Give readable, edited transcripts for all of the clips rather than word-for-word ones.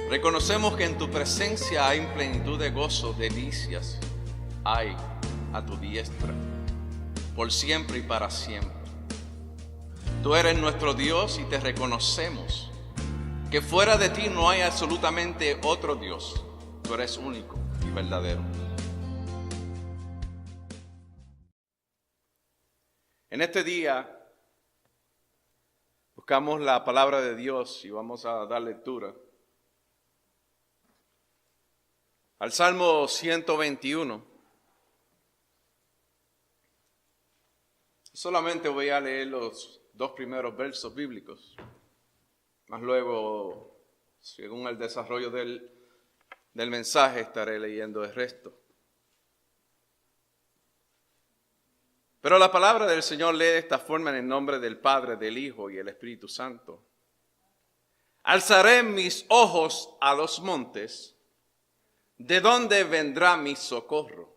Reconocemos que en tu presencia hay plenitud de gozo, delicias hay a tu diestra, por siempre y para siempre. Tú eres nuestro Dios y te reconocemos que fuera de ti no hay absolutamente otro Dios. Tú eres único y verdadero. En este día buscamos la palabra de Dios y vamos a dar lectura al Salmo 121. Solamente voy a leer los dos primeros versos bíblicos, más luego, según el desarrollo del mensaje, estaré leyendo el resto. Pero la palabra del Señor lee de esta forma en el nombre del Padre, del Hijo y el Espíritu Santo. Alzaré mis ojos a los montes, ¿de dónde vendrá mi socorro?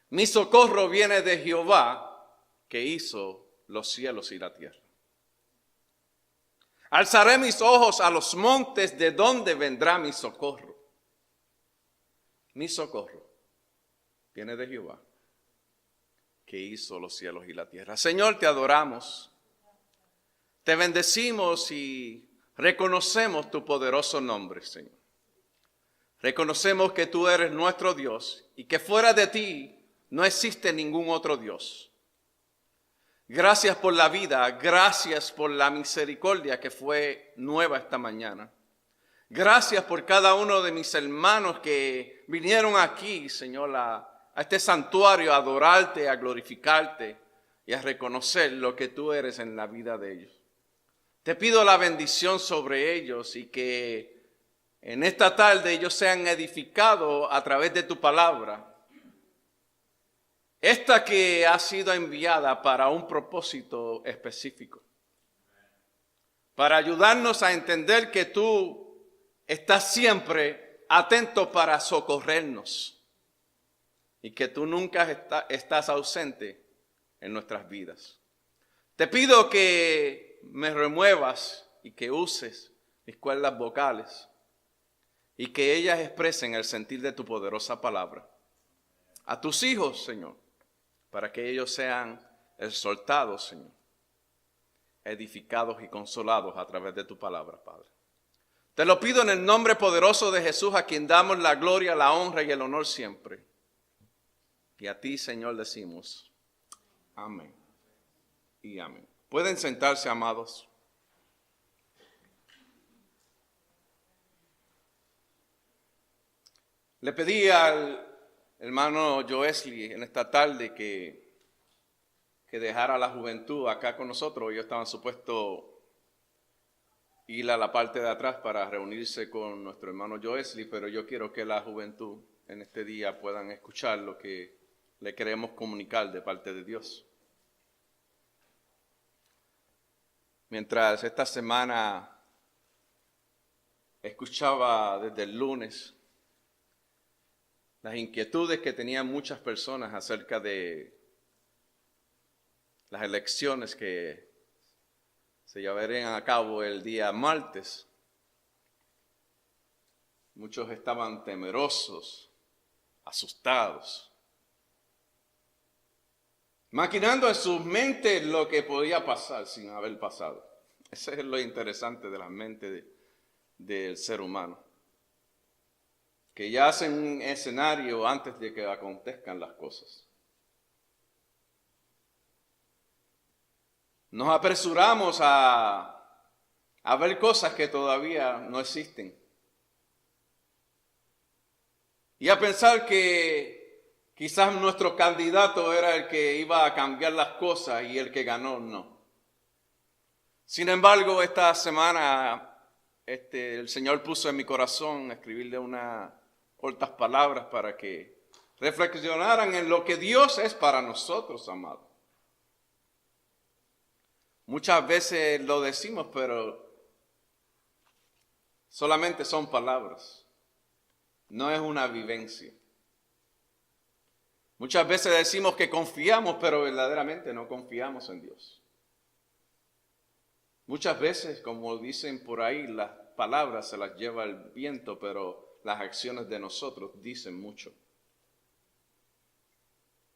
Mi socorro viene de Jehová, que hizo los cielos y la tierra. Alzaré mis ojos a los montes, ¿de dónde vendrá mi socorro? Mi socorro viene de Jehová, que hizo los cielos y la tierra. Señor, te adoramos, te bendecimos y reconocemos tu poderoso nombre, Señor. Reconocemos que tú eres nuestro Dios y que fuera de ti no existe ningún otro Dios. Gracias por la vida, gracias por la misericordia que fue nueva esta mañana. Gracias por cada uno de mis hermanos que vinieron aquí, Señor, a este santuario a adorarte, a glorificarte y a reconocer lo que tú eres en la vida de ellos. Te pido la bendición sobre ellos y que en esta tarde ellos sean edificados a través de tu palabra. Esta que ha sido enviada para un propósito específico. Para ayudarnos a entender que tú estás siempre atento para socorrernos. Y que tú nunca estás ausente en nuestras vidas. Te pido que me remuevas y que uses mis cuerdas vocales y que ellas expresen el sentir de tu poderosa palabra. A tus hijos, Señor, para que ellos sean exhortados, Señor, edificados y consolados a través de tu palabra, Padre. Te lo pido en el nombre poderoso de Jesús, a quien damos la gloria, la honra y el honor siempre. Y a ti, Señor, decimos amén y amén. Pueden sentarse, amados. Le pedí al hermano Joesley en esta tarde que dejara la juventud acá con nosotros. Ellos estaban supuestos ir a la parte de atrás para reunirse con nuestro hermano Joesley, pero yo quiero que la juventud en este día puedan escuchar lo que le queremos comunicar de parte de Dios. Mientras esta semana escuchaba desde el lunes las inquietudes que tenían muchas personas acerca de las elecciones que se llevarían a cabo el día martes. Muchos estaban temerosos, asustados, maquinando en sus mentes lo que podía pasar sin haber pasado. Ese es lo interesante de la mente del ser humano. Que ya hacen un escenario antes de que acontezcan las cosas. Nos apresuramos a ver cosas que todavía no existen. Y a pensar que quizás nuestro candidato era el que iba a cambiar las cosas y el que ganó no. Sin embargo, esta semana el Señor puso en mi corazón escribirle unas cortas palabras para que reflexionaran en lo que Dios es para nosotros, amados. Muchas veces lo decimos, pero solamente son palabras. No es una vivencia. Muchas veces decimos que confiamos, pero verdaderamente no confiamos en Dios. Muchas veces, como dicen por ahí, las palabras se las lleva el viento, pero las acciones de nosotros dicen mucho.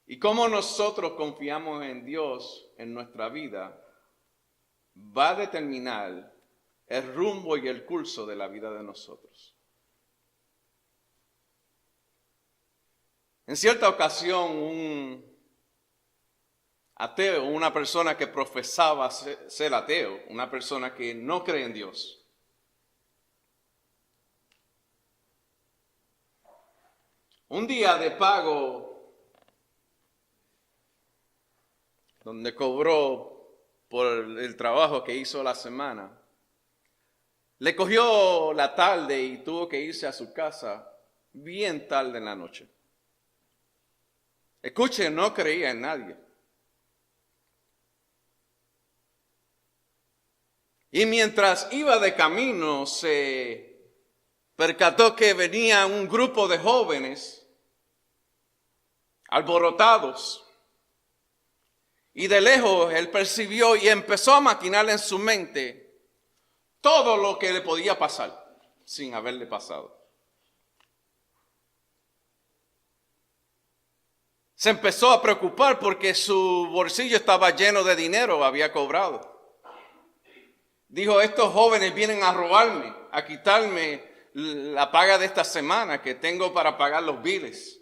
Y cómo nosotros confiamos en Dios en nuestra vida va a determinar el rumbo y el curso de la vida de nosotros. En cierta ocasión, un ateo, una persona que profesaba ser ateo, una persona que no cree en Dios, un día de pago donde cobró por el trabajo que hizo la semana, le cogió la tarde y tuvo que irse a su casa bien tarde en la noche. Escuche, no creía en nadie. Y mientras iba de camino, se percató que venía un grupo de jóvenes alborotados. Y de lejos él percibió y empezó a maquinar en su mente todo lo que le podía pasar sin haberle pasado. Se empezó a preocupar porque su bolsillo estaba lleno de dinero, había cobrado. Dijo, estos jóvenes vienen a robarme, a quitarme la paga de esta semana que tengo para pagar los biles.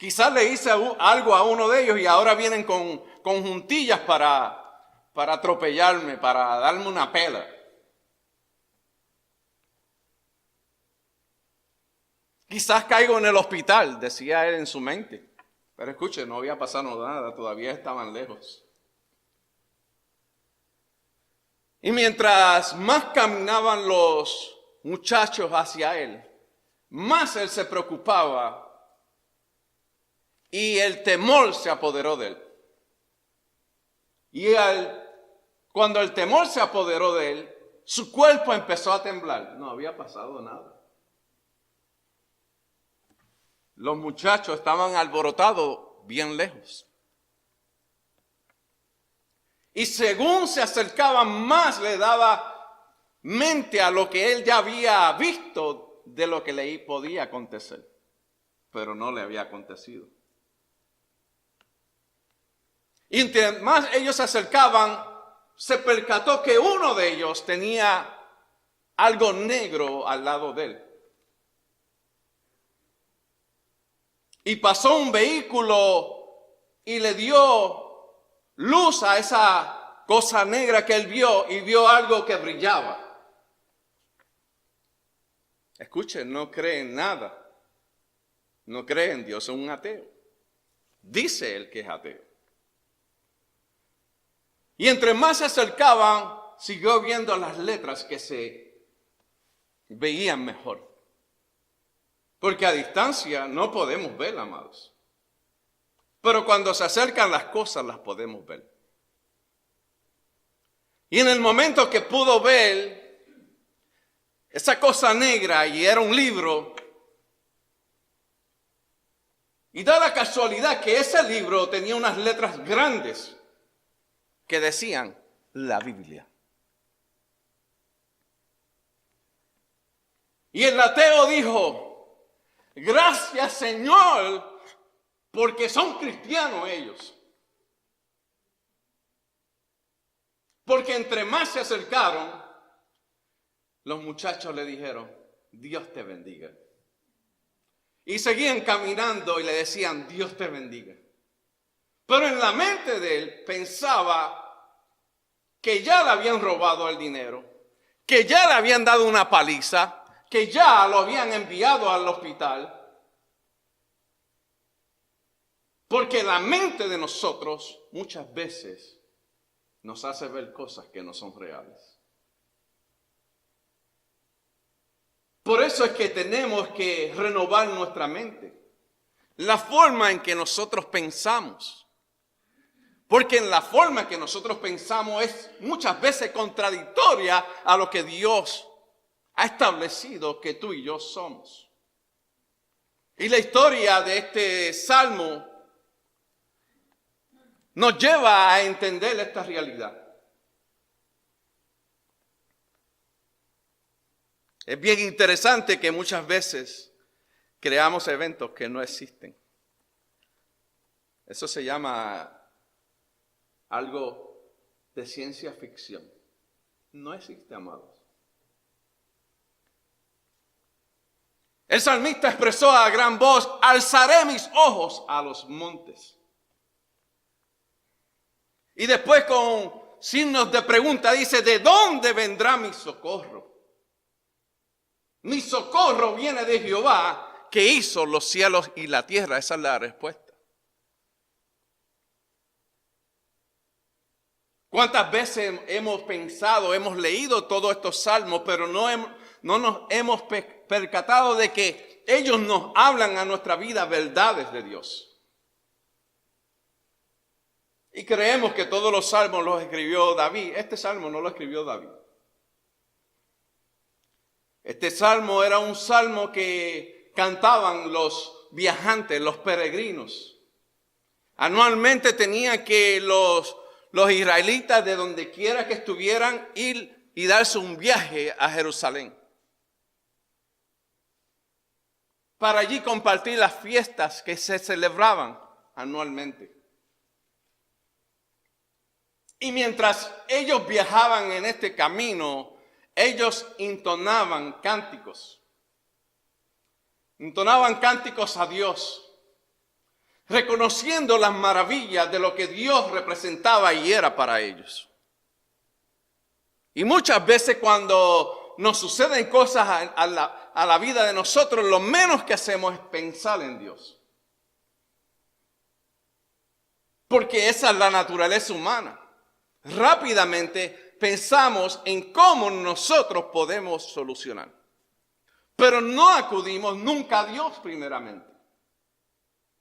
Quizás le hice algo a uno de ellos y ahora vienen con juntillas para atropellarme, para darme una pela. Quizás caigo en el hospital, decía él en su mente. Pero escuche, no había pasado nada, todavía estaban lejos. Y mientras más caminaban los muchachos hacia él, más él se preocupaba y el temor se apoderó de él. Y cuando el temor se apoderó de él, su cuerpo empezó a temblar. No había pasado nada. Los muchachos estaban alborotados bien lejos. Y según se acercaban más, le daba mente a lo que él ya había visto de lo que le podía acontecer. Pero no le había acontecido. Y entre más ellos se acercaban, se percató que uno de ellos tenía algo negro al lado de él. Y pasó un vehículo y le dio luz a esa cosa negra que él vio y vio algo que brillaba. Escuchen, no cree en nada. No cree en Dios, es un ateo. Dice él que es ateo. Y entre más se acercaban, siguió viendo las letras que se veían mejor. Porque a distancia no podemos ver, amados. Pero cuando se acercan las cosas, las podemos ver. Y en el momento que pudo ver esa cosa negra, y era un libro, y da la casualidad que ese libro tenía unas letras grandes que decían la Biblia. Y el ateo dijo, gracias Señor, porque son cristianos ellos. Porque entre más se acercaron, los muchachos le dijeron, Dios te bendiga. Y seguían caminando y le decían, Dios te bendiga. Pero en la mente de él pensaba que ya le habían robado el dinero, que ya le habían dado una paliza, que ya lo habían enviado al hospital. Porque la mente de nosotros muchas veces nos hace ver cosas que no son reales. Por eso es que tenemos que renovar nuestra mente, la forma en que nosotros pensamos. Porque en la forma que nosotros pensamos es muchas veces contradictoria a lo que Dios ha establecido que tú y yo somos. Y la historia de este salmo nos lleva a entender esta realidad. Es bien interesante que muchas veces creamos eventos que no existen. Eso se llama algo de ciencia ficción. No existe, amados. El salmista expresó a gran voz: alzaré mis ojos a los montes. Y después, con signos de pregunta, dice: ¿de dónde vendrá mi socorro? Mi socorro viene de Jehová, que hizo los cielos y la tierra. Esa es la respuesta. ¿Cuántas veces hemos pensado, hemos leído todos estos salmos, pero no nos hemos percatado de que ellos nos hablan a nuestra vida verdades de Dios? Y creemos que todos los salmos los escribió David. Este salmo no lo escribió David. Este salmo era un salmo que cantaban los viajantes, los peregrinos. Anualmente tenían que los israelitas, de donde quiera que estuvieran, ir y darse un viaje a Jerusalén, para allí compartir las fiestas que se celebraban anualmente. Y mientras ellos viajaban en este camino, ellos entonaban cánticos a Dios, reconociendo las maravillas de lo que Dios representaba y era para ellos. Y muchas veces cuando nos suceden cosas a la vida de nosotros, lo menos que hacemos es pensar en Dios. Porque esa es la naturaleza humana. Rápidamente pensamos en cómo nosotros podemos solucionar. Pero no acudimos nunca a Dios primeramente.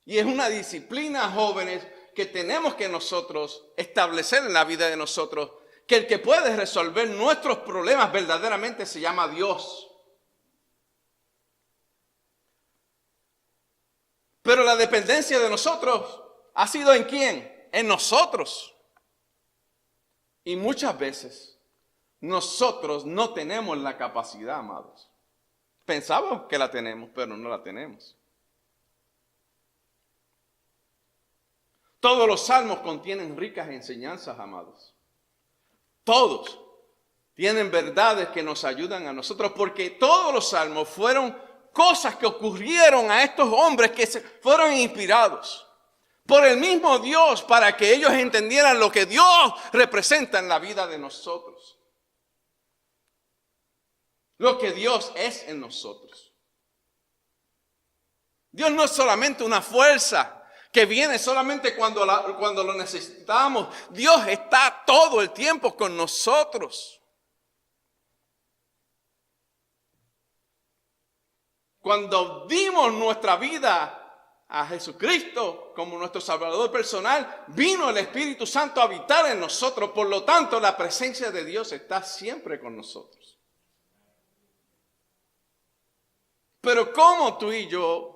Y es una disciplina, jóvenes, que tenemos que nosotros establecer en la vida de nosotros, que el que puede resolver nuestros problemas verdaderamente se llama Dios. Pero la dependencia de nosotros ha sido ¿en quién? En nosotros. Y muchas veces nosotros no tenemos la capacidad, amados. Pensamos que la tenemos, pero no la tenemos. Todos los salmos contienen ricas enseñanzas, amados. Todos tienen verdades que nos ayudan a nosotros, porque todos los salmos fueron cosas que ocurrieron a estos hombres que fueron inspirados por el mismo Dios, para que ellos entendieran lo que Dios representa en la vida de nosotros. Lo que Dios es en nosotros. Dios no es solamente una fuerza que viene solamente cuando lo necesitamos. Dios está todo el tiempo con nosotros. Cuando dimos nuestra vida a Jesucristo como nuestro Salvador personal, vino el Espíritu Santo a habitar en nosotros. Por lo tanto, la presencia de Dios está siempre con nosotros. Pero ¿cómo tú y yo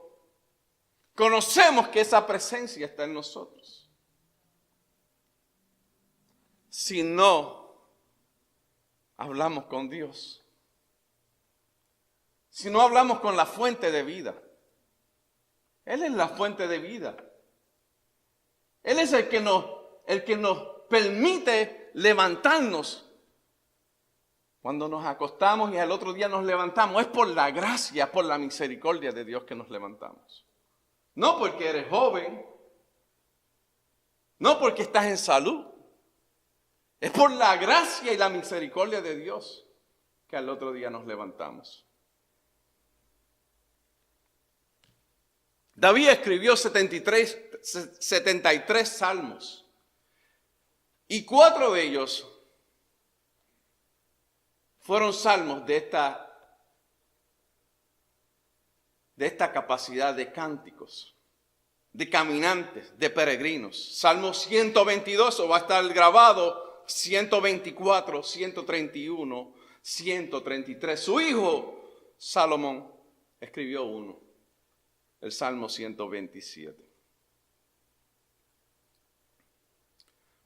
conocemos que esa presencia está en nosotros? Si no hablamos con Dios. Si no hablamos con la fuente de vida. Él es la fuente de vida. Él es el que nos permite levantarnos. Cuando nos acostamos y al otro día nos levantamos, es por la gracia, por la misericordia de Dios que nos levantamos. No porque eres joven, no porque estás en salud. Es por la gracia y la misericordia de Dios que al otro día nos levantamos. David escribió 73 salmos y 4 de ellos fueron salmos de esta capacidad de cánticos, de caminantes, de peregrinos. Salmo 122, o va a estar grabado, 124, 131, 133. Su hijo Salomón escribió uno. El Salmo 127.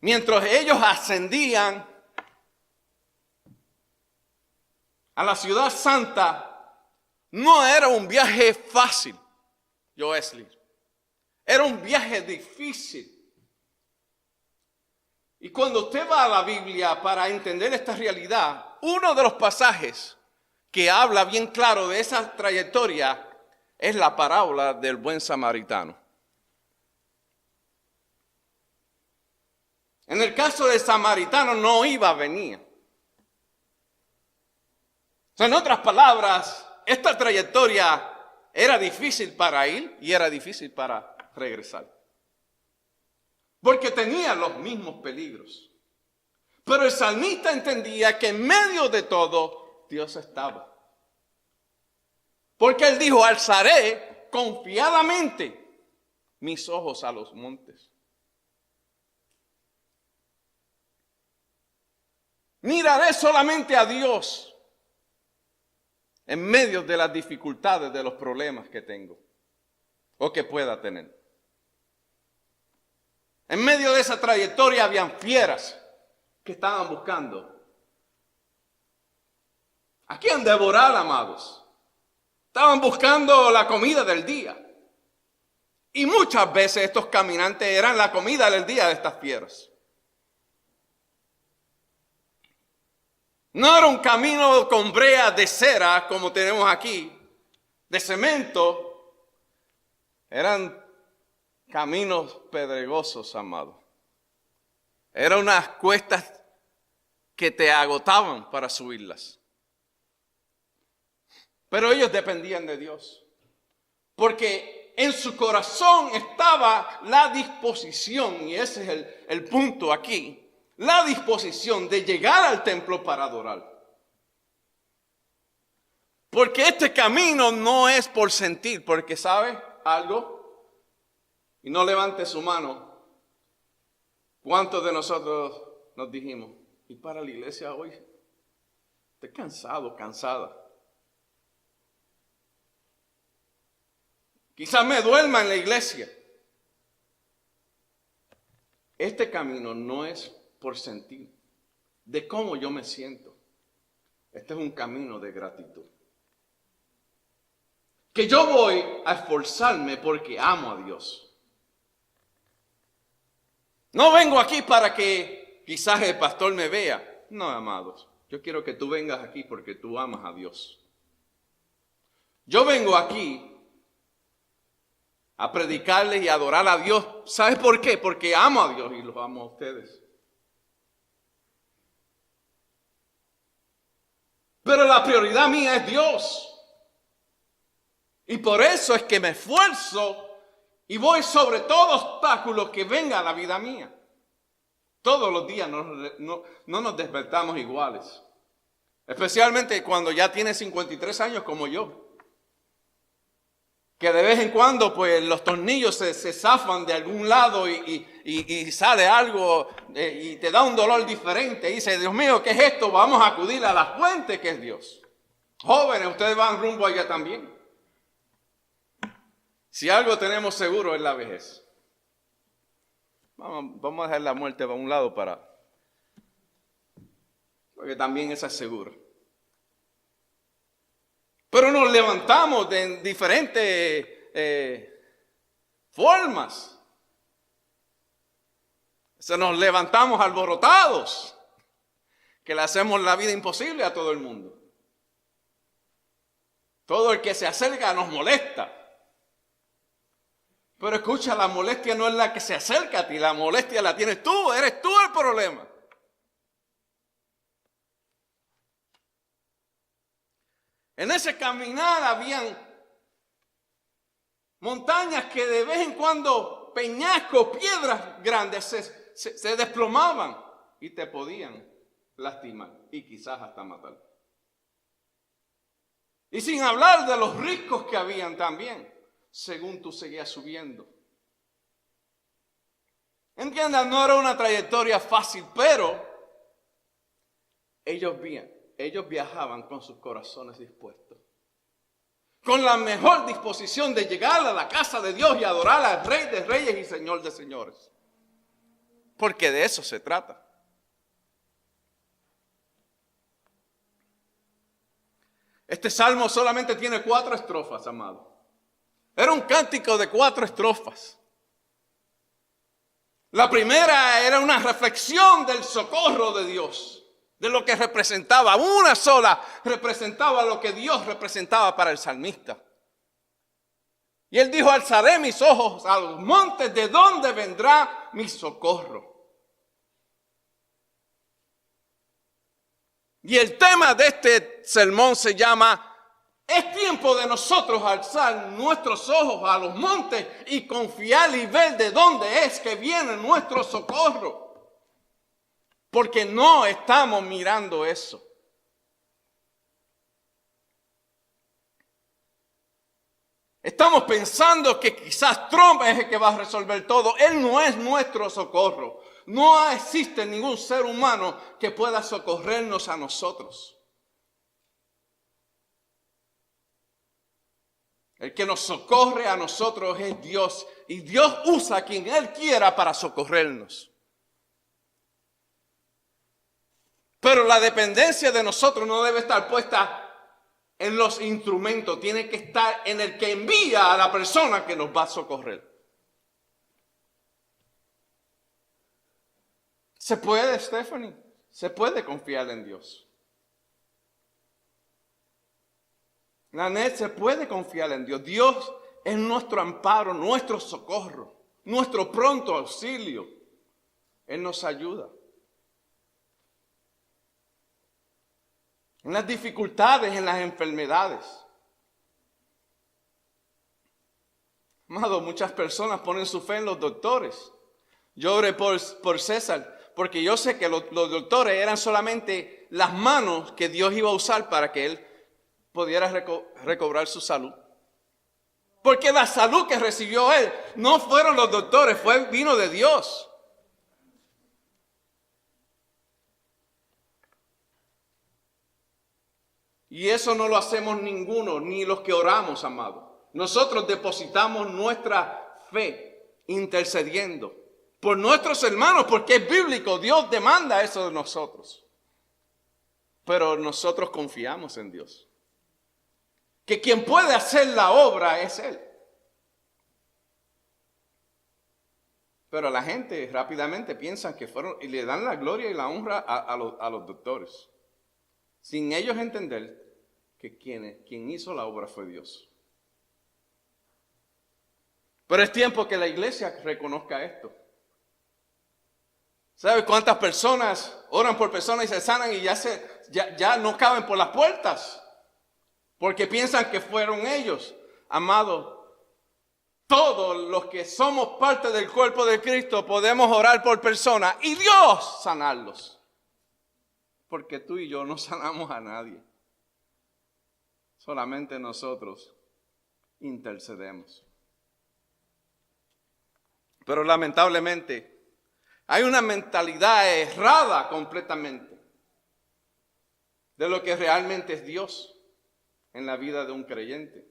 mientras ellos ascendían a la ciudad santa, no era un viaje fácil, Joesley. Era un viaje difícil. Y cuando usted va a la Biblia para entender esta realidad, uno de los pasajes que habla bien claro de esa trayectoria es la parábola del buen samaritano. En el caso del samaritano no iba a venir. O sea, en otras palabras, esta trayectoria era difícil para ir y era difícil para regresar. Porque tenía los mismos peligros. Pero el salmista entendía que en medio de todo Dios estaba. Porque él dijo, alzaré confiadamente mis ojos a los montes. Miraré solamente a Dios en medio de las dificultades, de los problemas que tengo o que pueda tener. En medio de esa trayectoria habían fieras que estaban buscando a quién devorar, amados. Estaban buscando la comida del día. Y muchas veces estos caminantes eran la comida del día de estas fieras. No era un camino con brea de cera como tenemos aquí, de cemento. Eran caminos pedregosos, amados. Eran unas cuestas que te agotaban para subirlas. Pero ellos dependían de Dios. Porque en su corazón estaba la disposición, y ese es el punto aquí, la disposición de llegar al templo para adorar. Porque este camino no es por sentir, porque ¿sabe algo? Y no levante su mano. ¿Cuántos de nosotros nos dijimos, y para la iglesia hoy? Estoy cansado, cansada. Quizás me duerma en la iglesia. Este camino no es por sentir de cómo yo me siento. Este es un camino de gratitud. Que yo voy a esforzarme porque amo a Dios. No vengo aquí para que quizás el pastor me vea. No, amados. Yo quiero que tú vengas aquí porque tú amas a Dios. Yo vengo aquí a predicarles y a adorar a Dios. ¿Sabes por qué? Porque amo a Dios y los amo a ustedes. Pero la prioridad mía es Dios. Y por eso es que me esfuerzo y voy sobre todo obstáculo que venga a la vida mía. Todos los días no nos despertamos iguales. Especialmente cuando ya tienes 53 años como yo. Que de vez en cuando pues los tornillos se zafan de algún lado y sale algo y te da un dolor diferente. Y dice, Dios mío, ¿qué es esto? Vamos a acudir a la fuente que es Dios. Jóvenes, ustedes van rumbo allá también. Si algo tenemos seguro es la vejez. Vamos a dejar la muerte a un lado porque también esa es segura. Pero nos levantamos de diferentes formas. Nos levantamos alborotados, que le hacemos la vida imposible a todo el mundo. Todo el que se acerca nos molesta. Pero escucha, la molestia no es la que se acerca a ti, la molestia la tienes tú, eres tú el problema. En ese caminar habían montañas que de vez en cuando, peñascos, piedras grandes se desplomaban y te podían lastimar y quizás hasta matar. Y sin hablar de los riscos que habían también, según tú seguías subiendo. Entiendan, no era una trayectoria fácil, pero ellos viajaban con sus corazones dispuestos, con la mejor disposición de llegar a la casa de Dios y adorar al Rey de Reyes y Señor de Señores. porque de eso se trata. Este salmo solamente tiene 4 estrofas, amado. Era un cántico de 4 estrofas. La primera era una reflexión del socorro de Dios, de lo que representaba. Una sola representaba lo que Dios representaba para el salmista. Y él dijo, alzaré mis ojos a los montes, ¿de dónde vendrá mi socorro? Y el tema de este sermón se llama, es tiempo de nosotros alzar nuestros ojos a los montes y confiar y ver de dónde es que viene nuestro socorro. Porque no estamos mirando eso. Estamos pensando que quizás Trump es el que va a resolver todo. Él no es nuestro socorro. No existe ningún ser humano que pueda socorrernos a nosotros. El que nos socorre a nosotros es Dios. Y Dios usa a quien Él quiera para socorrernos. Pero la dependencia de nosotros no debe estar puesta en los instrumentos. Tiene que estar en el que envía a la persona que nos va a socorrer. ¿Se puede, Stephanie? Se puede confiar en Dios. Nanette, se puede confiar en Dios. Dios es nuestro amparo, nuestro socorro, nuestro pronto auxilio. Él nos ayuda. En las dificultades, en las enfermedades. Amado, muchas personas ponen su fe en los doctores. Yo oré por César, porque yo sé que los doctores eran solamente las manos que Dios iba a usar para que él pudiera recobrar su salud. Porque la salud que recibió él no fueron los doctores, vino de Dios. Y eso no lo hacemos ninguno, ni los que oramos, amado. Nosotros depositamos nuestra fe intercediendo por nuestros hermanos, porque es bíblico. Dios demanda eso de nosotros. Pero nosotros confiamos en Dios. Que quien puede hacer la obra es Él. Pero la gente rápidamente piensa que fueron y le dan la gloria y la honra a los doctores. Sin ellos entender que quien hizo la obra fue Dios. Pero es tiempo que la iglesia reconozca esto. ¿Sabe cuántas personas oran por personas y se sanan y ya no caben por las puertas? Porque piensan que fueron ellos. Amado, todos los que somos parte del cuerpo de Cristo podemos orar por personas y Dios sanarlos. Porque tú y yo no sanamos a nadie. Solamente nosotros intercedemos. Pero lamentablemente hay una mentalidad errada completamente de lo que realmente es Dios en la vida de un creyente.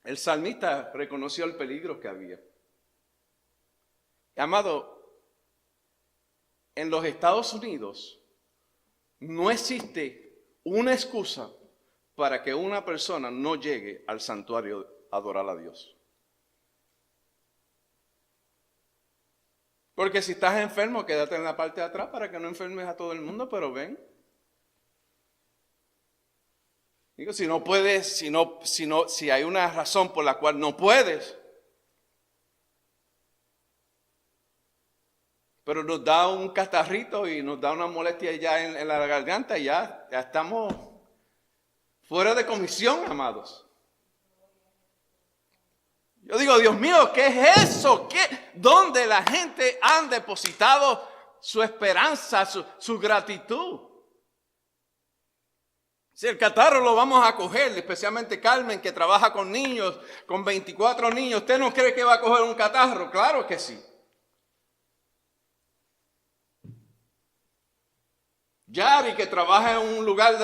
El salmista reconoció el peligro que había. Amado, en los Estados Unidos no existe una excusa para que una persona no llegue al santuario a adorar a Dios. Porque si estás enfermo, quédate en la parte de atrás para que no enfermes a todo el mundo, pero ven. Digo, si no puedes, si hay una razón por la cual no puedes, pero nos da un catarrito y nos da una molestia ya en la garganta y ya estamos fuera de comisión, amados. Yo digo, Dios mío, ¿qué es eso? ¿Dónde la gente ha depositado su esperanza, su gratitud? Si el catarro lo vamos a coger, especialmente Carmen, que trabaja con niños, con 24 niños, ¿usted no cree que va a coger un catarro? Claro que sí. Yari, que trabaja en un lugar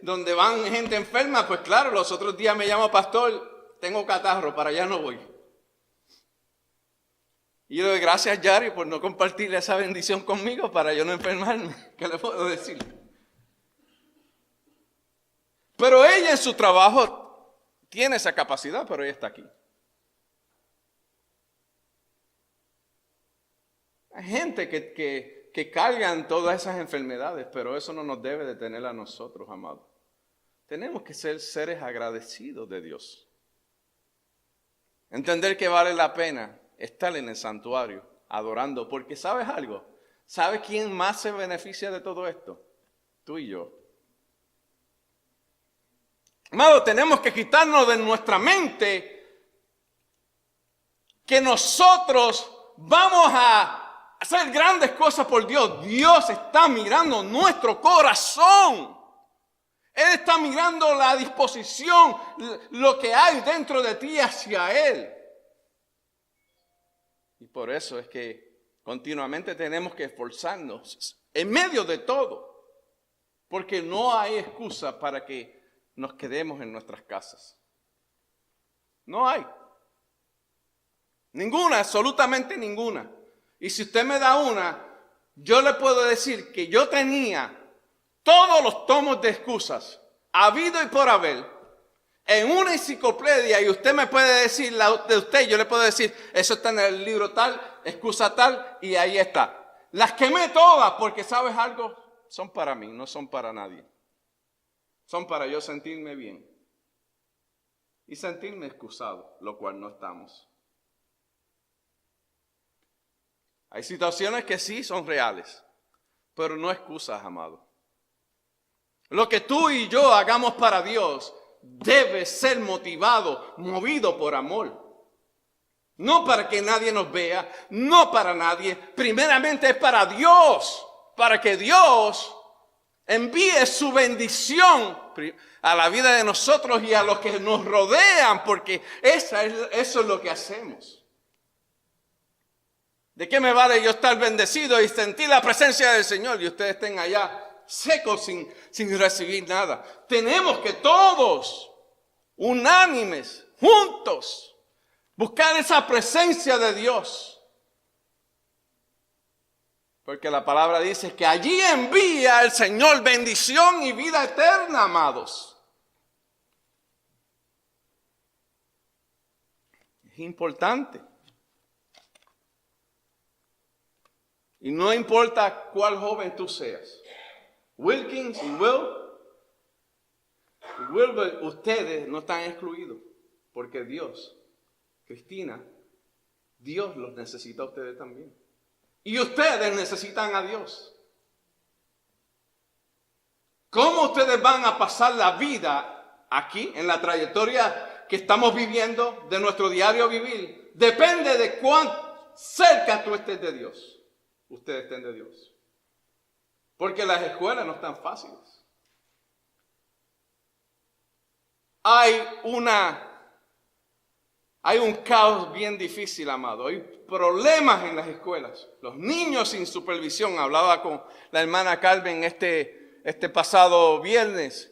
donde van gente enferma, pues claro, los otros días me llama pastor, tengo catarro, para allá no voy. Y yo le doy gracias a Yari por no compartir esa bendición conmigo para yo no enfermarme. ¿Qué le puedo decir? Pero ella en su trabajo tiene esa capacidad, pero ella está aquí. Hay gente que cargan todas esas enfermedades, pero eso no nos debe detener a nosotros, amados. Tenemos que ser seres agradecidos de Dios. Entender que vale la pena estar en el santuario adorando, porque ¿sabes algo? ¿Sabes quién más se beneficia de todo esto? Tú y yo. Amado, tenemos que quitarnos de nuestra mente que nosotros vamos a hacer grandes cosas por Dios. Dios está mirando nuestro corazón. Él está mirando la disposición, lo que hay dentro de ti hacia Él. Y por eso es que continuamente tenemos que esforzarnos en medio de todo. Porque no hay excusa para que nos quedemos en nuestras casas. No hay. Ninguna, absolutamente ninguna. Y si usted me da una, yo le puedo decir que yo tenía todos los tomos de excusas, habido y por haber, en una enciclopedia, y usted me puede decir, la de usted, yo le puedo decir, eso está en el libro tal, excusa tal, y ahí está. Las quemé todas, porque ¿sabes algo? Son para mí, no son para nadie. Son para yo sentirme bien. Y sentirme excusado, lo cual no estamos. Hay situaciones que sí son reales, pero no excusas, amado. Lo que tú y yo hagamos para Dios debe ser movido por amor. No para que nadie nos vea, no para nadie. Primeramente es para Dios, para que Dios envíe su bendición a la vida de nosotros y a los que nos rodean, porque eso es lo que hacemos. ¿De qué me vale yo estar bendecido y sentir la presencia del Señor y ustedes estén allá secos sin recibir nada? Tenemos que todos, unánimes, juntos, buscar esa presencia de Dios. Porque la palabra dice que allí envía el Señor bendición y vida eterna, amados. Es importante. Y no importa cuál joven tú seas. Wilkins y Wilbur, ustedes no están excluidos. Porque Dios, Cristina, Dios los necesita a ustedes también. Y ustedes necesitan a Dios. ¿Cómo ustedes van a pasar la vida aquí, en la trayectoria que estamos viviendo, de nuestro diario vivir? Depende de cuán cerca tú estés de Dios. Ustedes estén de Dios. Porque las escuelas no están fáciles. Hay un caos bien difícil, amado. Hay problemas en las escuelas. Los niños sin supervisión. Hablaba con la hermana Carmen este pasado viernes.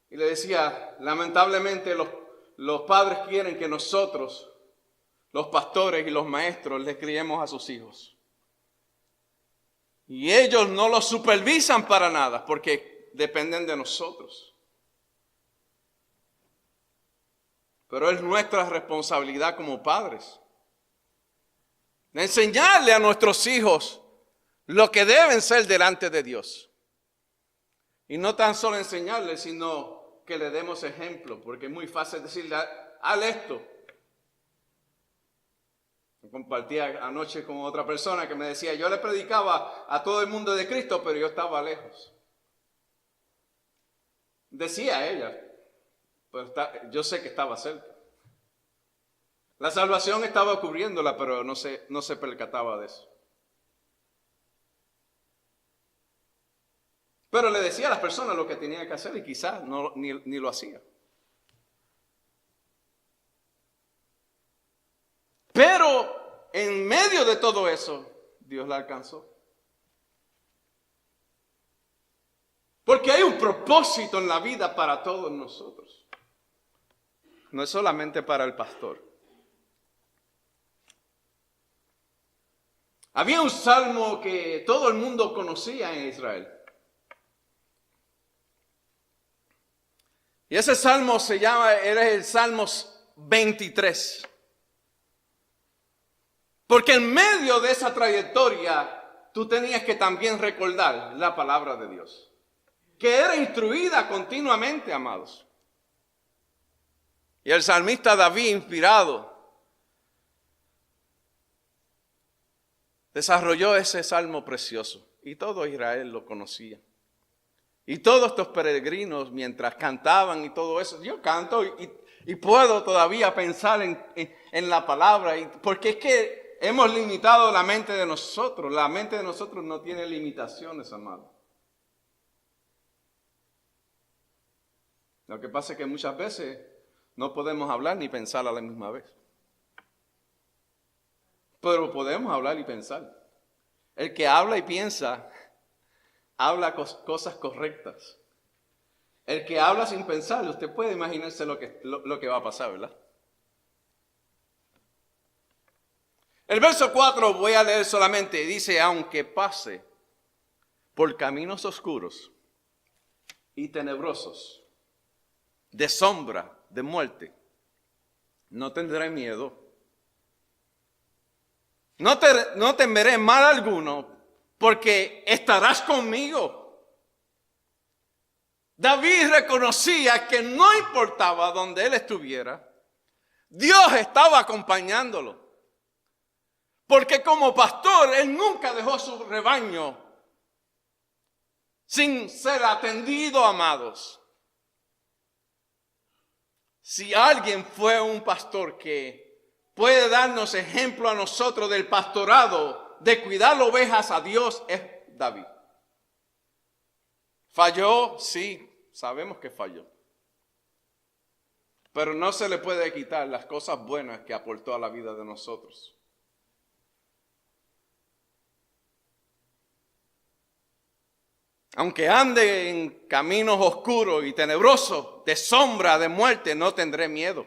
Y le decía, lamentablemente los padres quieren que nosotros, los pastores y los maestros, les criemos a sus hijos. Y ellos no los supervisan para nada porque dependen de nosotros. Pero es nuestra responsabilidad como padres de enseñarle a nuestros hijos lo que deben ser delante de Dios. Y no tan solo enseñarles, sino que le demos ejemplo, porque es muy fácil decirle, haz esto. Compartía anoche con otra persona que me decía, yo le predicaba a todo el mundo de Cristo, pero yo estaba lejos. Decía ella, pero yo sé que estaba cerca. La salvación estaba cubriéndola, pero no se percataba de eso. Pero le decía a las personas lo que tenía que hacer y quizás ni lo hacía. Pero en medio de todo eso, Dios la alcanzó. Porque hay un propósito en la vida para todos nosotros. no es solamente para el pastor. Había un salmo que todo el mundo conocía en Israel. Y ese salmo era el Salmos 23. Porque en medio de esa trayectoria, tú tenías que también recordar la palabra de Dios, que era instruida continuamente, amados. Y el salmista David, inspirado, desarrolló ese salmo precioso. Y todo Israel lo conocía. Y todos estos peregrinos, mientras cantaban y todo eso, yo canto y puedo todavía pensar en la palabra, porque es que hemos limitado la mente de nosotros. La mente de nosotros no tiene limitaciones, amado. Lo que pasa es que muchas veces no podemos hablar ni pensar a la misma vez. Pero podemos hablar y pensar. El que habla y piensa, habla cosas correctas. El que habla sin pensar, usted puede imaginarse lo que va a pasar, ¿verdad? El verso 4 voy a leer solamente, dice, aunque pase por caminos oscuros y tenebrosos, de sombra, de muerte, no tendré miedo. No temeré mal alguno, porque estarás conmigo. David reconocía que no importaba donde él estuviera, Dios estaba acompañándolo. Porque como pastor, él nunca dejó su rebaño sin ser atendido, amados. Si alguien fue un pastor que puede darnos ejemplo a nosotros del pastorado, de cuidar ovejas a Dios, es David. ¿Falló? Sí, sabemos que falló. Pero no se le puede quitar las cosas buenas que aportó a la vida de nosotros. Aunque ande en caminos oscuros y tenebrosos, de sombra, de muerte, no tendré miedo.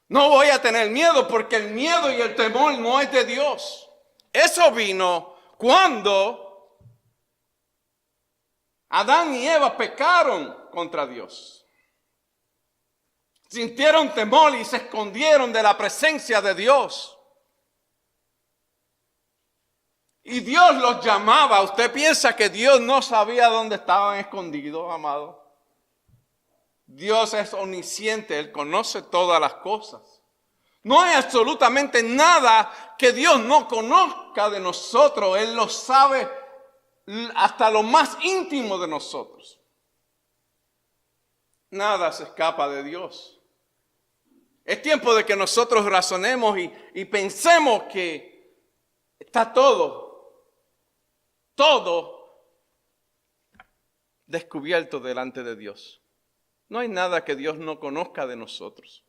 No voy a tener miedo porque el miedo y el temor no es de Dios. Eso vino cuando Adán y Eva pecaron contra Dios. Sintieron temor y se escondieron de la presencia de Dios. Y Dios los llamaba. ¿Usted piensa que Dios no sabía dónde estaban escondidos, amado? Dios es omnisciente, Él conoce todas las cosas. No hay absolutamente nada que Dios no conozca de nosotros. Él lo sabe hasta lo más íntimo de nosotros. Nada se escapa de Dios. Es tiempo de que nosotros razonemos y pensemos que está todo descubierto delante de Dios. No hay nada que Dios no conozca de nosotros.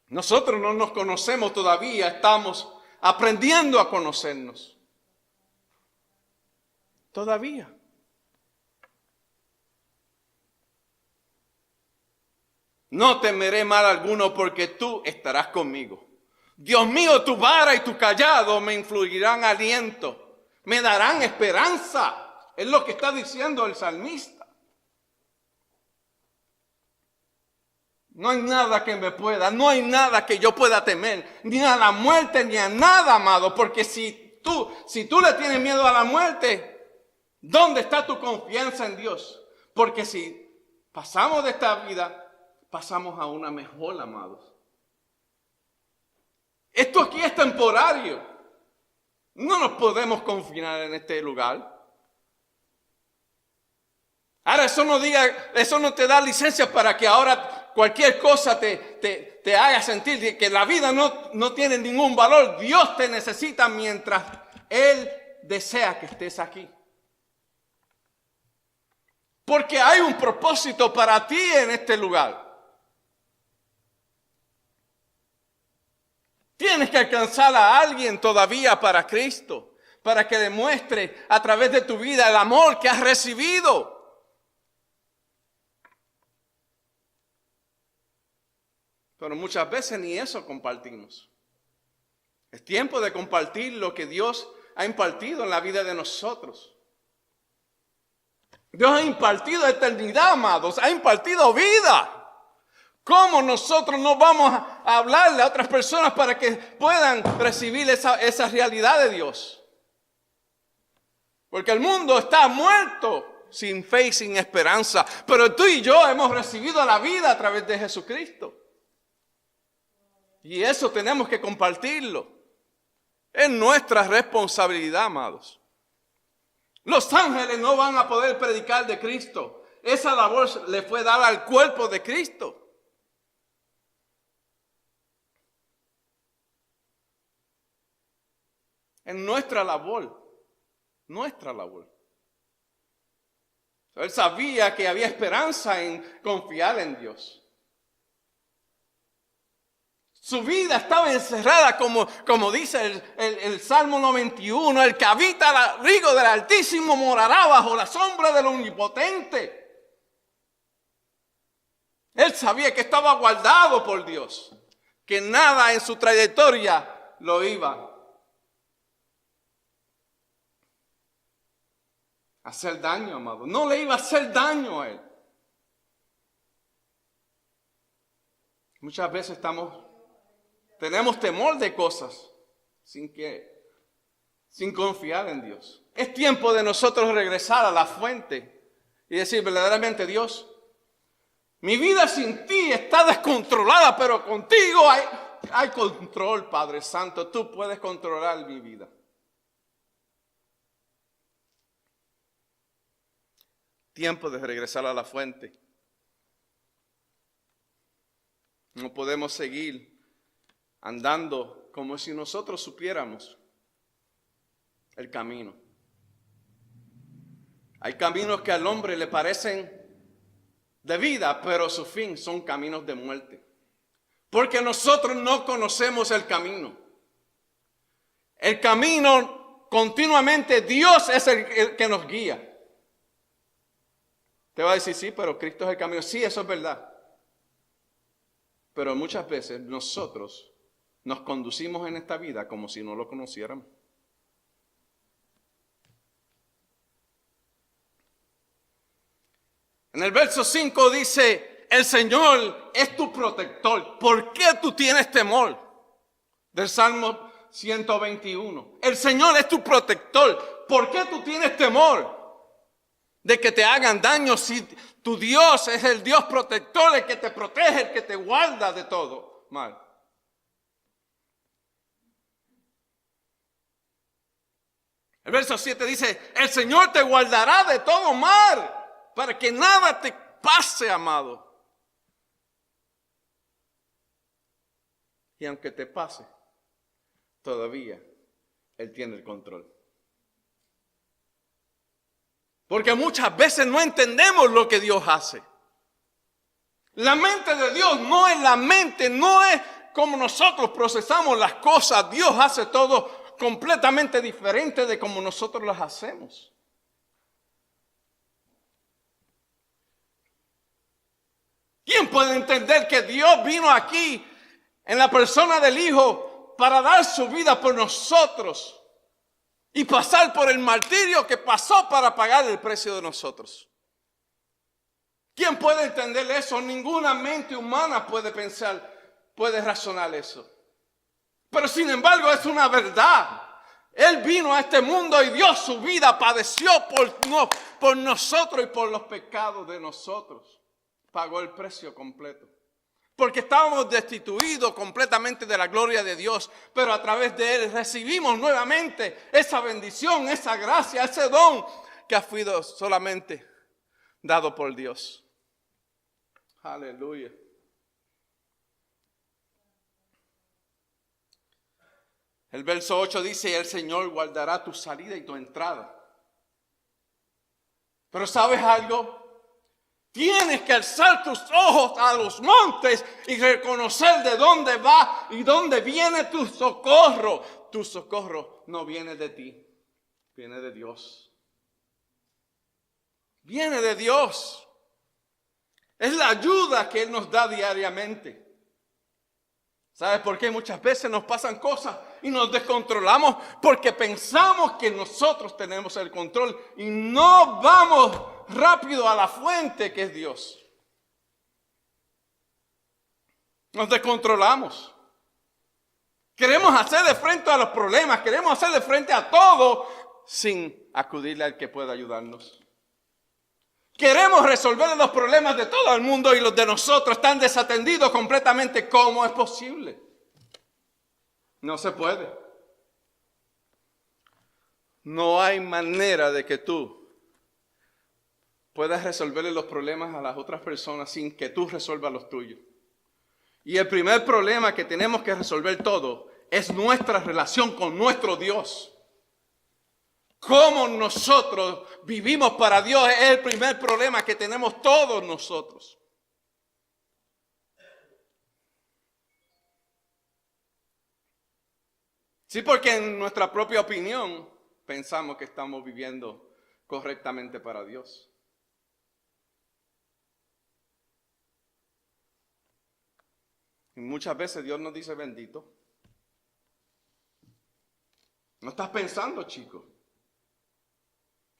Nosotros no nos conocemos todavía, estamos aprendiendo a conocernos. Todavía. No temeré mal alguno porque tú estarás conmigo. Dios mío, tu vara y tu cayado me influirán aliento. Me darán esperanza. Es lo que está diciendo el salmista. No hay nada que me pueda, no hay nada que yo pueda temer, ni a la muerte, ni a nada, amado. Porque si tú le tienes miedo a la muerte, ¿dónde está tu confianza en Dios? Porque si pasamos de esta vida, pasamos a una mejor, amados. Esto aquí es temporario. No nos podemos confinar en este lugar. Ahora eso no te da licencia para que ahora cualquier cosa te haga sentir que la vida no tiene ningún valor. Dios te necesita mientras Él desea que estés aquí. Porque hay un propósito para ti en este lugar. Tienes que alcanzar a alguien todavía para Cristo, para que demuestre a través de tu vida el amor que has recibido. Pero muchas veces ni eso compartimos. Es tiempo de compartir lo que Dios ha impartido en la vida de nosotros. Dios ha impartido eternidad, amados, ha impartido vida. ¿Cómo nosotros no vamos a hablarle a otras personas para que puedan recibir esa realidad de Dios? Porque el mundo está muerto sin fe y sin esperanza. Pero tú y yo hemos recibido la vida a través de Jesucristo. Y eso tenemos que compartirlo. Es nuestra responsabilidad, amados. Los ángeles no van a poder predicar de Cristo. Esa labor le fue dada al cuerpo de Cristo. Es nuestra labor. Nuestra labor. Él sabía que había esperanza en confiar en Dios. Su vida estaba encerrada, como dice el Salmo 91, el que habita al abrigo del Altísimo morará bajo la sombra del Omnipotente. Él sabía que estaba guardado por Dios, que nada en su trayectoria lo iba a hacer daño, amado. No le iba a hacer daño a él. Muchas veces tenemos temor de cosas sin confiar en Dios. Es tiempo de nosotros regresar a la fuente y decir verdaderamente: Dios, mi vida sin ti está descontrolada, pero contigo hay control, Padre Santo. Tú puedes controlar mi vida. Tiempo de regresar a la fuente. No podemos seguir andando como si nosotros supiéramos el camino. Hay caminos que al hombre le parecen de vida, pero su fin son caminos de muerte. Porque nosotros no conocemos el camino. El camino continuamente, Dios es el que nos guía. Te va a decir: sí, pero Cristo es el camino. Sí, eso es verdad. Pero muchas veces nosotros nos conducimos en esta vida como si no lo conociéramos. En el verso 5 dice: el Señor es tu protector. ¿Por qué tú tienes temor? Del Salmo 121. El Señor es tu protector. ¿Por qué tú tienes temor de que te hagan daño si tu Dios es el Dios protector, el que te protege, el que te guarda de todo mal? El verso 7 dice: el Señor te guardará de todo mal, para que nada te pase, amado. Y aunque te pase, todavía Él tiene el control. Porque muchas veces no entendemos lo que Dios hace. La mente de Dios no es la mente, no es como nosotros procesamos las cosas. Dios hace todo completamente diferente de como nosotros las hacemos. ¿Quién puede entender que Dios vino aquí en la persona del Hijo para dar su vida por nosotros y pasar por el martirio que pasó para pagar el precio de nosotros? ¿Quién puede entender eso? Ninguna mente humana puede pensar, puede razonar eso. Pero sin embargo es una verdad. Él vino a este mundo y dio su vida, padeció por nosotros y por los pecados de nosotros. Pagó el precio completo. Porque estábamos destituidos completamente de la gloria de Dios. Pero a través de Él recibimos nuevamente esa bendición, esa gracia, ese don que ha sido solamente dado por Dios. Aleluya. El verso 8 dice: el Señor guardará tu salida y tu entrada. Pero ¿sabes algo? Tienes que alzar tus ojos a los montes y reconocer de dónde va y dónde viene tu socorro. Tu socorro no viene de ti, viene de Dios. Viene de Dios. Es la ayuda que Él nos da diariamente. ¿Sabes por qué? Muchas veces nos pasan cosas y nos descontrolamos porque pensamos que nosotros tenemos el control y no vamos rápido a la fuente que es Dios. Nos descontrolamos. Queremos hacerle frente a los problemas, queremos hacerle frente a todo sin acudirle al que pueda ayudarnos. Queremos resolver los problemas de todo el mundo y los de nosotros están desatendidos completamente. ¿Cómo es posible? No se puede. No hay manera de que tú puedas resolverle los problemas a las otras personas sin que tú resuelvas los tuyos. Y el primer problema que tenemos que resolver todo es nuestra relación con nuestro Dios. Cómo nosotros vivimos para Dios es el primer problema que tenemos todos nosotros. Sí, porque en nuestra propia opinión pensamos que estamos viviendo correctamente para Dios. Y muchas veces Dios nos dice bendito. ¿No estás pensando, chico?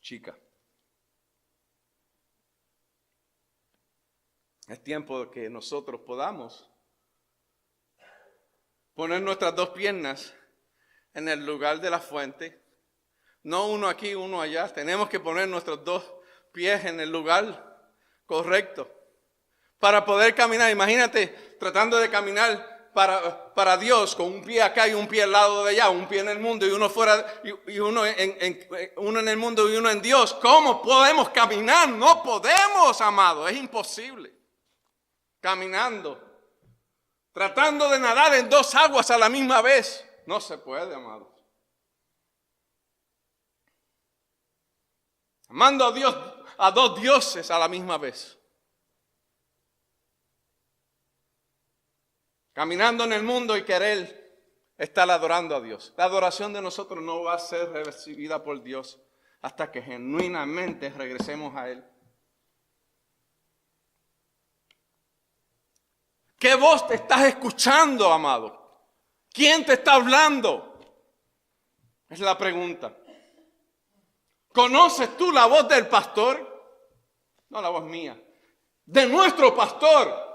Chica. Es tiempo de que nosotros podamos poner nuestras dos piernas en el lugar de la fuente. No uno aquí, uno allá. Tenemos que poner nuestros dos pies en el lugar correcto para poder caminar. Imagínate tratando de caminar para Dios con un pie acá y un pie al lado de allá, un pie en el mundo y uno fuera y uno en el mundo y uno en Dios. ¿Cómo podemos caminar? No podemos, amado, es imposible. Caminando, tratando de nadar en dos aguas a la misma vez, no se puede, amado. Amando a Dios, a dos dioses a la misma vez. Caminando en el mundo y querer estar adorando a Dios. La adoración de nosotros no va a ser recibida por Dios hasta que genuinamente regresemos a Él. ¿Qué voz te estás escuchando, amado? ¿Quién te está hablando? Es la pregunta. ¿Conoces tú la voz del pastor? No la voz mía. De nuestro pastor.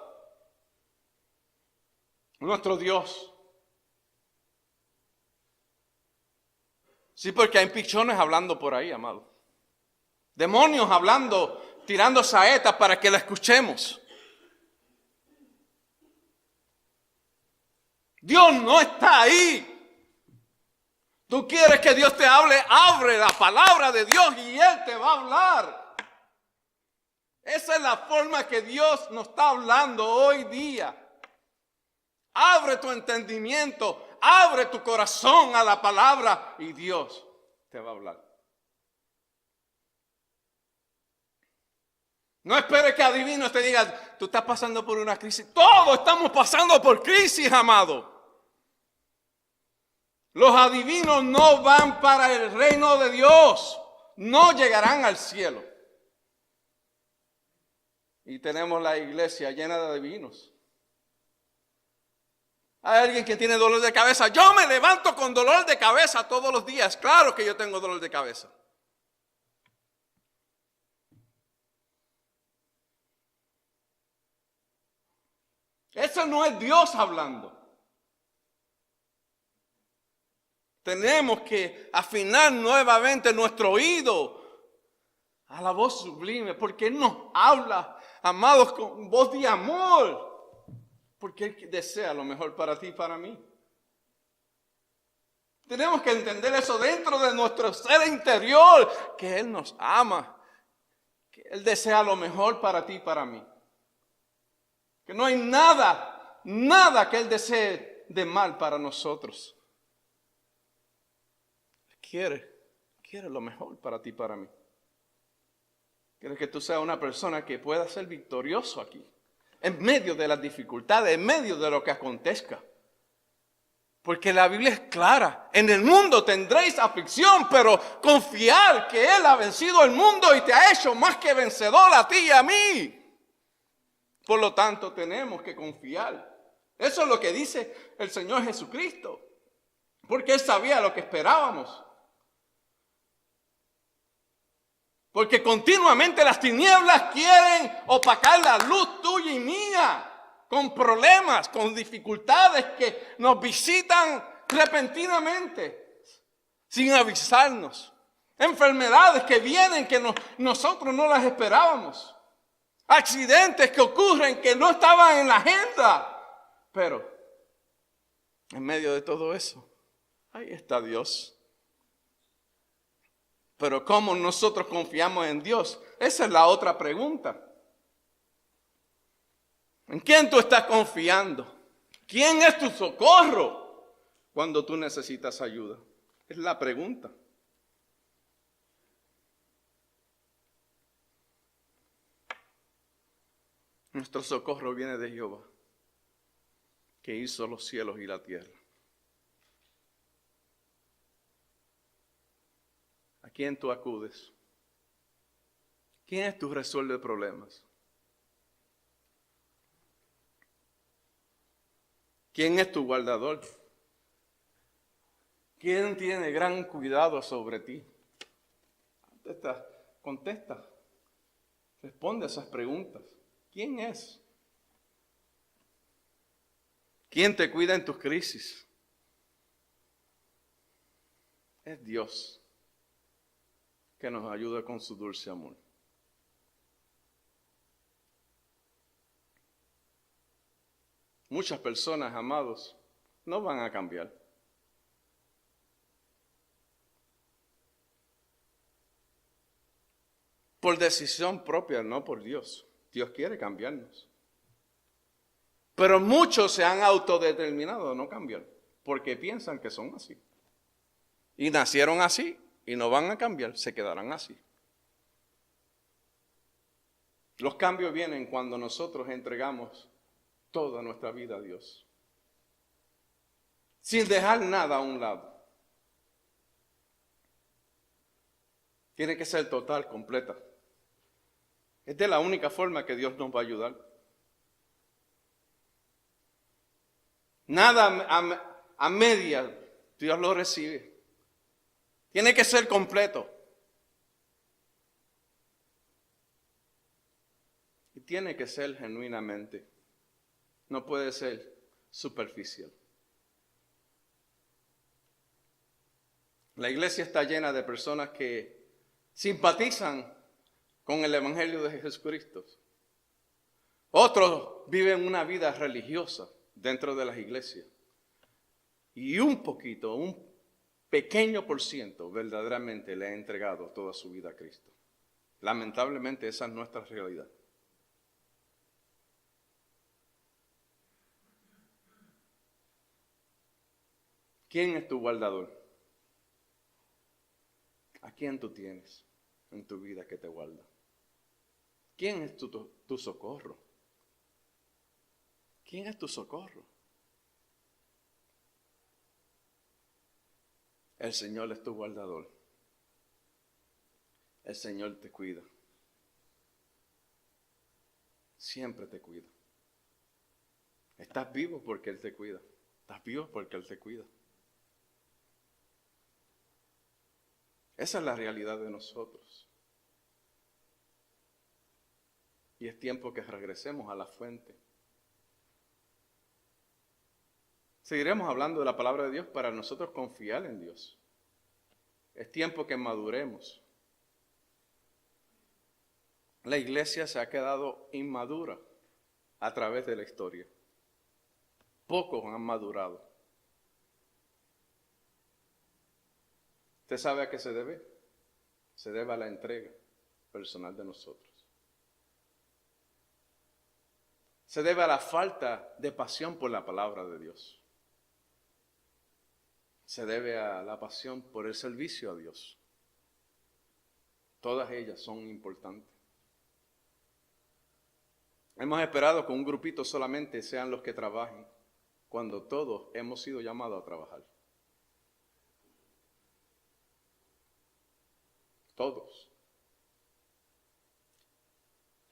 Nuestro Dios. Sí, porque hay pichones hablando por ahí, amado. Demonios hablando, tirando saetas para que la escuchemos. Dios no está ahí. Tú quieres que Dios te hable, abre la palabra de Dios y Él te va a hablar. Esa es la forma que Dios nos está hablando hoy día. Abre tu entendimiento, abre tu corazón a la palabra y Dios te va a hablar. No esperes que adivinos te digan, tú estás pasando por una crisis. Todos estamos pasando por crisis, amado. Los adivinos no van para el reino de Dios, no llegarán al cielo. Y tenemos la iglesia llena de adivinos. Hay alguien que tiene dolor de cabeza. Yo me levanto con dolor de cabeza todos los días. Claro que yo tengo dolor de cabeza. Eso no es Dios hablando. Tenemos que afinar nuevamente nuestro oído a la voz sublime, porque Él nos habla, amados, con voz de amor. Porque Él desea lo mejor para ti y para mí. Tenemos que entender eso dentro de nuestro ser interior, que Él nos ama, que Él desea lo mejor para ti y para mí. Que no hay nada que Él desee de mal para nosotros. Quiere lo mejor para ti y para mí. Quiere que tú seas una persona que pueda ser victorioso aquí. En medio de las dificultades, en medio de lo que acontezca. Porque la Biblia es clara. En el mundo tendréis aflicción, pero confiar que Él ha vencido el mundo y te ha hecho más que vencedor a ti y a mí. Por lo tanto, tenemos que confiar Eso es lo que dice el Señor Jesucristo. Porque Él sabía lo que esperábamos. Porque continuamente las tinieblas quieren opacar la luz tuya y mía. Con problemas, con dificultades que nos visitan repentinamente. Sin avisarnos. Enfermedades que vienen que nosotros no las esperábamos. Accidentes que ocurren que no estaban en la agenda. Pero en medio de todo eso, ahí está Dios. Pero ¿cómo nosotros confiamos en Dios? Esa es la otra pregunta. ¿En quién tú estás confiando? ¿Quién es tu socorro cuando tú necesitas ayuda? Es la pregunta. Nuestro socorro viene de Jehová, que hizo los cielos y la tierra. ¿A quién tú acudes? ¿Quién es tu resuelve problemas? ¿Quién es tu guardador? ¿Quién tiene gran cuidado sobre ti? Contesta. Responde a esas preguntas. ¿Quién es? ¿Quién te cuida en tus crisis? Es Dios que nos ayuda con su dulce amor. Muchas personas, amados, no van a cambiar. Por decisión propia, no por Dios. Dios quiere cambiarnos. Pero muchos se han autodeterminado a no cambiar, porque piensan que son así. Y nacieron así, y no van a cambiar, se quedarán así. Los cambios vienen cuando nosotros entregamos toda nuestra vida a Dios, sin dejar nada a un lado. Tiene que ser total, completa. Esta es la única forma que Dios nos va a ayudar. Nada a media Dios lo recibe. Tiene que ser completo. Y tiene que ser genuinamente. No puede ser superficial. La iglesia está llena de personas que simpatizan con el Evangelio de Jesucristo. Otros viven una vida religiosa dentro de las iglesias. Y un pequeño por ciento verdaderamente le ha entregado toda su vida a Cristo. Lamentablemente esa es nuestra realidad. ¿Quién es tu guardador? ¿A quién tú tienes en tu vida que te guarda? ¿Quién es tu socorro? ¿Quién es tu socorro? El Señor es tu guardador. El Señor te cuida. Siempre te cuida. Estás vivo porque Él te cuida. Estás vivo porque Él te cuida. Esa es la realidad de nosotros. Y es tiempo que regresemos a la fuente. Seguiremos hablando de la palabra de Dios para nosotros confiar en Dios. Es tiempo que maduremos. La iglesia se ha quedado inmadura a través de la historia. Pocos han madurado. ¿Usted sabe a qué se debe? Se debe a la entrega personal de nosotros. Se debe a la falta de pasión por la palabra de Dios. Se debe a la pasión por el servicio a Dios. Todas ellas son importantes. Hemos esperado que un grupito solamente sean los que trabajen, cuando todos hemos sido llamados a trabajar. Todos.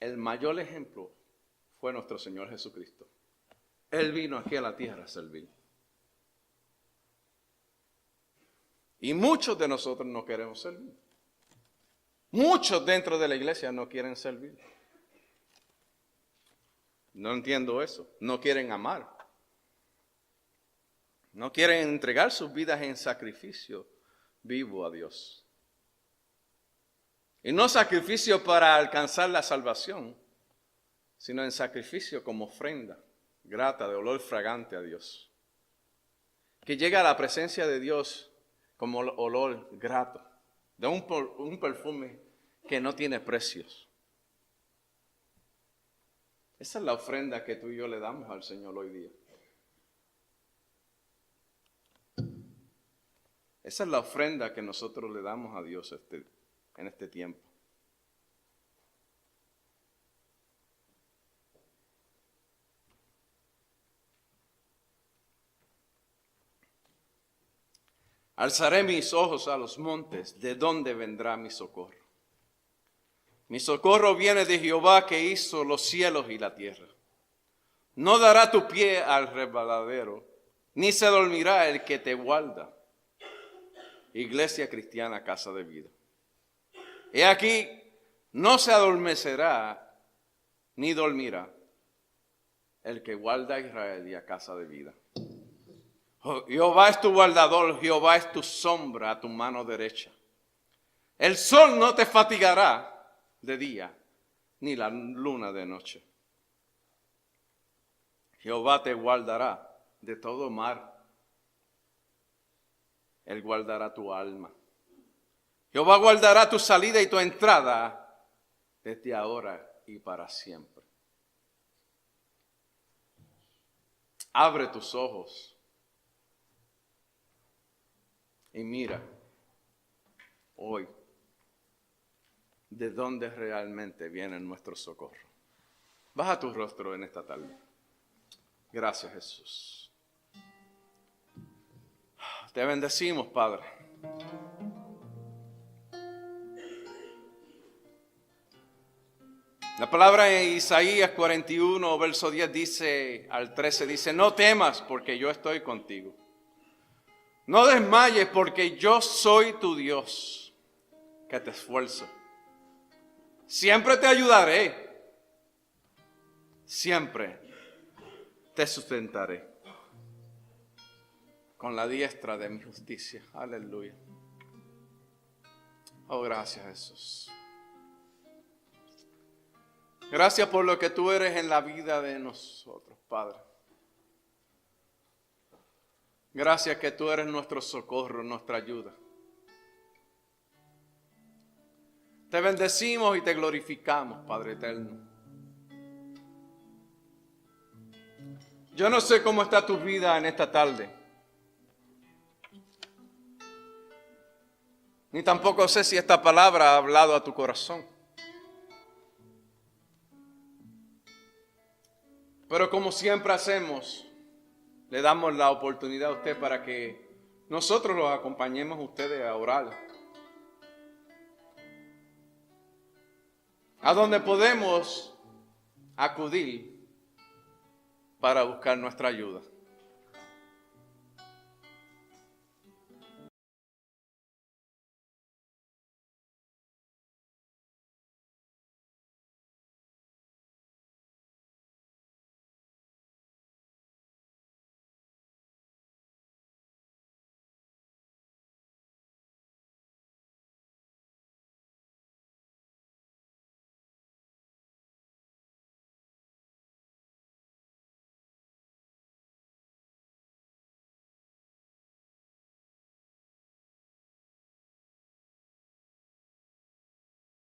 El mayor ejemplo fue nuestro Señor Jesucristo. Él vino aquí a la tierra a servir. Y muchos de nosotros no queremos servir. Muchos dentro de la iglesia no quieren servir. No entiendo eso. No quieren amar. No quieren entregar sus vidas en sacrificio vivo a Dios. Y no sacrificio para alcanzar la salvación, sino en sacrificio como ofrenda grata, de olor fragante a Dios. Que llega a la presencia de Dios como olor grato, de un perfume que no tiene precios. Esa es la ofrenda que tú y yo le damos al Señor hoy día. Esa es la ofrenda que nosotros le damos a Dios en este tiempo. Alzaré mis ojos a los montes, ¿de dónde vendrá mi socorro? Mi socorro viene de Jehová que hizo los cielos y la tierra. No dará tu pie al resbaladero, ni se dormirá el que te guarda. Iglesia Cristiana, Casa de Vida. He aquí, no se adormecerá, ni dormirá el que guarda a Israel y a Casa de Vida. Jehová es tu guardador, Jehová es tu sombra a tu mano derecha. El sol no te fatigará de día, ni la luna de noche. Jehová te guardará de todo mal. Él guardará tu alma. Jehová guardará tu salida y tu entrada desde ahora y para siempre. Abre tus ojos y mira hoy de dónde realmente viene nuestro socorro. Baja tu rostro en esta tarde. Gracias, Jesús. Te bendecimos, Padre. La palabra en Isaías 41, verso 10 dice, al 13 dice, no temas porque yo estoy contigo. No desmayes porque yo soy tu Dios, que te esfuerzo. Siempre te ayudaré. Siempre te sustentaré con la diestra de mi justicia. Aleluya. Oh, gracias, Jesús. Gracias por lo que tú eres en la vida de nosotros, Padre. Gracias que tú eres nuestro socorro, nuestra ayuda. Te bendecimos y te glorificamos, Padre eterno. Yo no sé cómo está tu vida en esta tarde. Ni tampoco sé si esta palabra ha hablado a tu corazón. Pero como siempre hacemos, le damos la oportunidad a usted para que nosotros los acompañemos a ustedes a orar. A donde podemos acudir para buscar nuestra ayuda.